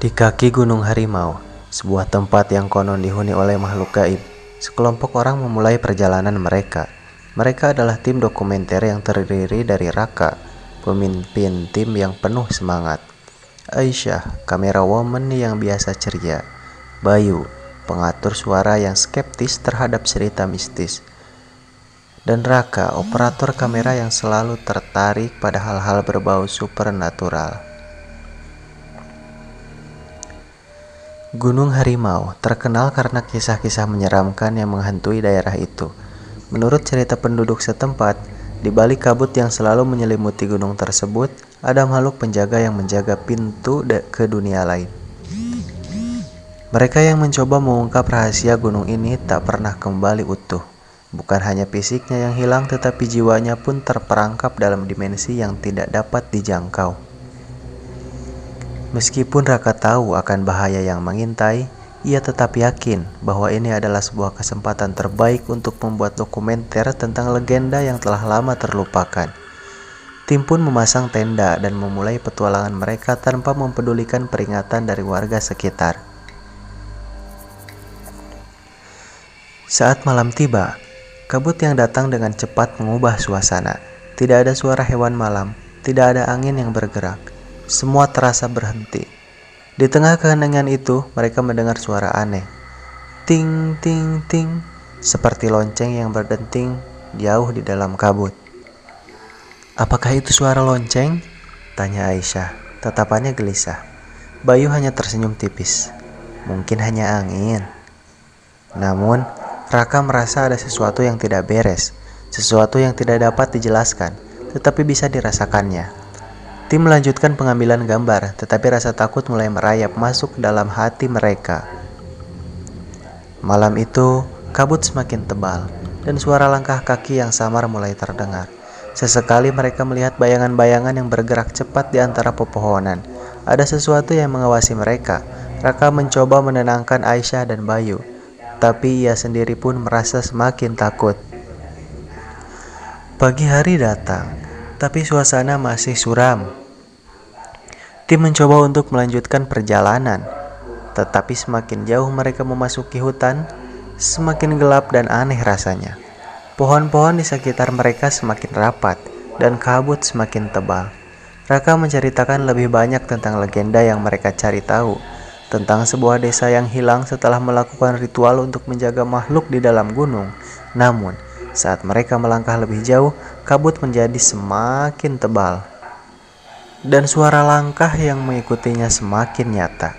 Di kaki Gunung Harimau, sebuah tempat yang konon dihuni oleh makhluk gaib, sekelompok orang memulai perjalanan mereka. Mereka adalah tim dokumenter yang terdiri dari Raka, pemimpin tim yang penuh semangat, Aisyah, kamera woman yang biasa ceria, Bayu, pengatur suara yang skeptis terhadap cerita mistis, dan Raka, operator kamera yang selalu tertarik pada hal-hal berbau supernatural. Gunung Harimau terkenal karena kisah-kisah menyeramkan yang menghantui daerah itu. Menurut cerita penduduk setempat, di balik kabut yang selalu menyelimuti gunung tersebut, ada makhluk penjaga yang menjaga pintu ke dunia lain. Mereka yang mencoba mengungkap rahasia gunung ini tak pernah kembali utuh. Bukan hanya fisiknya yang hilang, tetapi jiwanya pun terperangkap dalam dimensi yang tidak dapat dijangkau. Meskipun Raka tahu akan bahaya yang mengintai, ia tetap yakin bahwa ini adalah sebuah kesempatan terbaik untuk membuat dokumenter tentang legenda yang telah lama terlupakan. Tim pun memasang tenda dan memulai petualangan mereka tanpa mempedulikan peringatan dari warga sekitar. Saat malam tiba, kabut yang datang dengan cepat mengubah suasana. Tidak ada suara hewan malam, tidak ada angin yang bergerak. Semua terasa berhenti. Di tengah keheningan itu, mereka mendengar suara aneh. Ting, ting, ting, seperti lonceng yang berdenting jauh di dalam kabut. Apakah itu suara lonceng? Tanya Aisyah, tatapannya gelisah. Bayu hanya tersenyum tipis. Mungkin hanya angin. Namun, Raka merasa ada sesuatu yang tidak beres, sesuatu yang tidak dapat dijelaskan, tetapi bisa dirasakannya. Tim melanjutkan pengambilan gambar, tetapi rasa takut mulai merayap masuk dalam hati mereka. Malam itu, kabut semakin tebal, dan suara langkah kaki yang samar mulai terdengar. Sesekali mereka melihat bayangan-bayangan yang bergerak cepat di antara pepohonan. Ada sesuatu yang mengawasi mereka. Raka mencoba menenangkan Aisyah dan Bayu, tapi ia sendiri pun merasa semakin takut. Pagi hari datang, tapi suasana masih suram. Tim mencoba untuk melanjutkan perjalanan, tetapi semakin jauh mereka memasuki hutan, semakin gelap dan aneh rasanya. Pohon-pohon di sekitar mereka semakin rapat, dan kabut semakin tebal. Raka menceritakan lebih banyak tentang legenda yang mereka cari tahu, tentang sebuah desa yang hilang setelah melakukan ritual untuk menjaga makhluk di dalam gunung. Namun, saat mereka melangkah lebih jauh, kabut menjadi semakin tebal, dan suara langkah yang mengikutinya semakin nyata.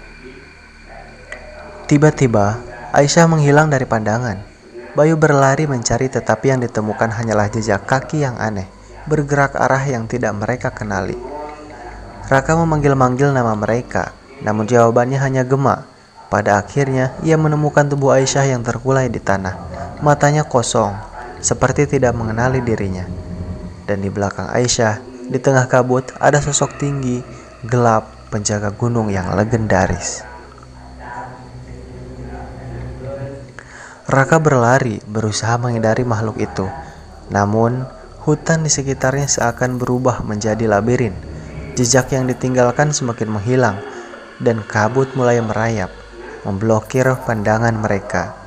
Tiba-tiba, Aisyah menghilang dari pandangan. Bayu berlari mencari, tetapi yang ditemukan hanyalah jejak kaki yang aneh, bergerak arah yang tidak mereka kenali. Raka memanggil-manggil nama mereka, namun jawabannya hanya gema. Pada akhirnya, ia menemukan tubuh Aisyah yang terkulai di tanah. Matanya kosong, seperti tidak mengenali dirinya. Dan di belakang Aisyah, di tengah kabut, ada sosok tinggi, gelap, penjaga gunung yang legendaris. Raka berlari, berusaha menghindari makhluk itu. Namun, hutan di sekitarnya seakan berubah menjadi labirin. Jejak yang ditinggalkan semakin menghilang, dan kabut mulai merayap, memblokir pandangan mereka.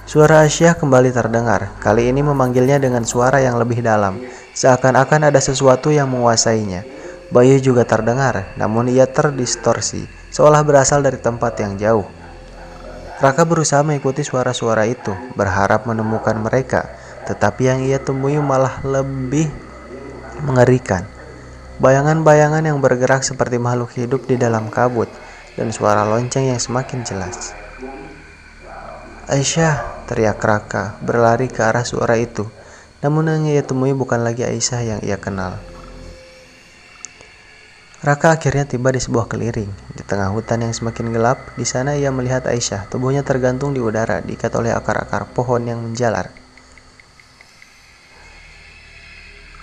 Suara Aisyah kembali terdengar, kali ini memanggilnya dengan suara yang lebih dalam, seakan-akan ada sesuatu yang menguasainya. Bayu juga terdengar, namun ia terdistorsi, seolah berasal dari tempat yang jauh. Raka berusaha mengikuti suara-suara itu, berharap menemukan mereka, tetapi yang ia temui malah lebih mengerikan. Bayangan-bayangan yang bergerak seperti makhluk hidup di dalam kabut, dan suara lonceng yang semakin jelas. Aisyah, teriak Raka, berlari ke arah suara itu. Namun yang ia temui bukan lagi Aisyah yang ia kenal. Raka akhirnya tiba di sebuah keliling. Di tengah hutan yang semakin gelap, di sana ia melihat Aisyah, tubuhnya tergantung di udara, diikat oleh akar-akar pohon yang menjalar.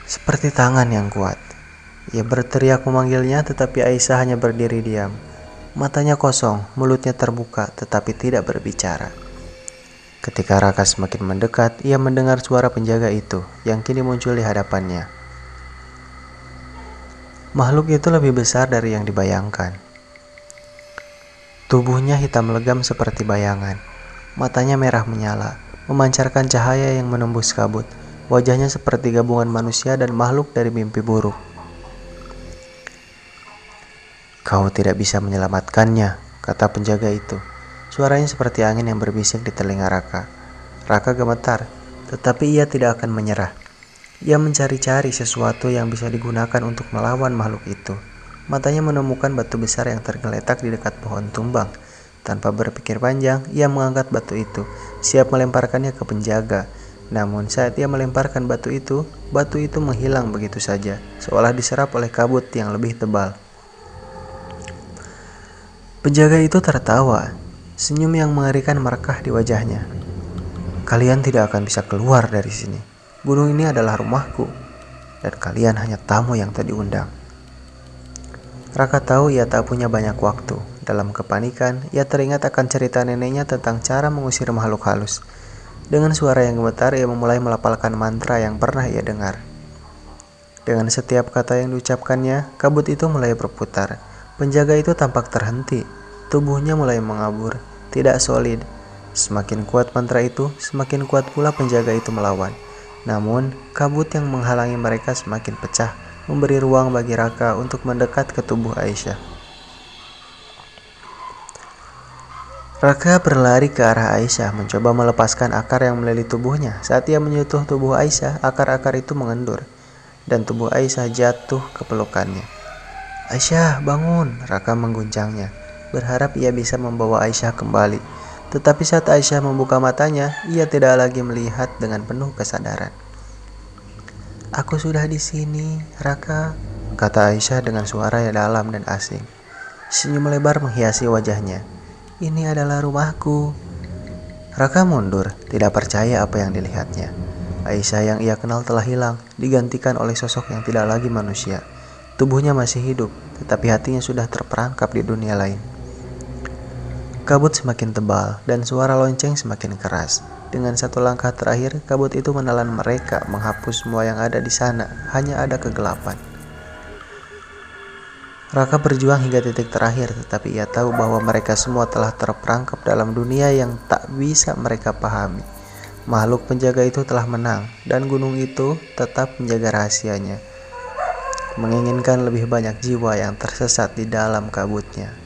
Seperti tangan yang kuat. Ia berteriak memanggilnya, tetapi Aisyah hanya berdiri diam. Matanya kosong, mulutnya terbuka, tetapi tidak berbicara. Ketika Raka semakin mendekat, ia mendengar suara penjaga itu, yang kini muncul di hadapannya. Makhluk itu lebih besar dari yang dibayangkan. Tubuhnya hitam legam seperti bayangan. Matanya merah menyala, memancarkan cahaya yang menembus kabut. Wajahnya seperti gabungan manusia dan makhluk dari mimpi buruk. "Kau tidak bisa menyelamatkannya," kata penjaga itu. Suaranya seperti angin yang berbisik di telinga Raka. Raka gemetar, tetapi ia tidak akan menyerah. Ia mencari-cari sesuatu yang bisa digunakan untuk melawan makhluk itu. Matanya menemukan batu besar yang tergeletak di dekat pohon tumbang. Tanpa berpikir panjang, ia mengangkat batu itu, siap melemparkannya ke penjaga. Namun saat ia melemparkan batu itu menghilang begitu saja, seolah diserap oleh kabut yang lebih tebal. Penjaga itu tertawa, senyum yang mengerikan merekah di wajahnya. "Kalian tidak akan bisa keluar dari sini. Gunung ini adalah rumahku, dan kalian hanya tamu yang tak diundang." Raka tahu ia tak punya banyak waktu. Dalam kepanikan, ia teringat akan cerita neneknya tentang cara mengusir makhluk halus. Dengan suara yang gemetar, ia memulai melafalkan mantra yang pernah ia dengar. Dengan setiap kata yang diucapkannya, kabut itu mulai berputar. Penjaga itu tampak terhenti. Tubuhnya mulai mengabur, tidak solid. Semakin kuat mantra itu, semakin kuat pula penjaga itu melawan. Namun, kabut yang menghalangi mereka semakin pecah, memberi ruang bagi Raka untuk mendekat ke tubuh Aisyah. Raka berlari ke arah Aisyah, mencoba melepaskan akar yang meliliit tubuhnya. Saat ia menyentuh tubuh Aisyah, akar-akar itu mengendur, dan tubuh Aisyah jatuh ke pelukannya. "Aisyah, bangun!" Raka mengguncangnya, berharap ia bisa membawa Aisyah kembali. Tetapi saat Aisyah membuka matanya, ia tidak lagi melihat dengan penuh kesadaran. "Aku sudah di sini, Raka," kata Aisyah dengan suara yang dalam dan asing. Senyum lebar menghiasi wajahnya. "Ini adalah rumahku." Raka mundur, tidak percaya apa yang dilihatnya. Aisyah yang ia kenal telah hilang, digantikan oleh sosok yang tidak lagi manusia. Tubuhnya masih hidup, tetapi hatinya sudah terperangkap di dunia lain. Kabut semakin tebal, dan suara lonceng semakin keras. Dengan satu langkah terakhir, kabut itu menelan mereka, menghapus semua yang ada di sana. Hanya ada kegelapan. Raka berjuang hingga titik terakhir, tetapi ia tahu bahwa mereka semua telah terperangkap dalam dunia yang tak bisa mereka pahami. Makhluk penjaga itu telah menang, dan gunung itu tetap menjaga rahasianya, menginginkan lebih banyak jiwa yang tersesat di dalam kabutnya.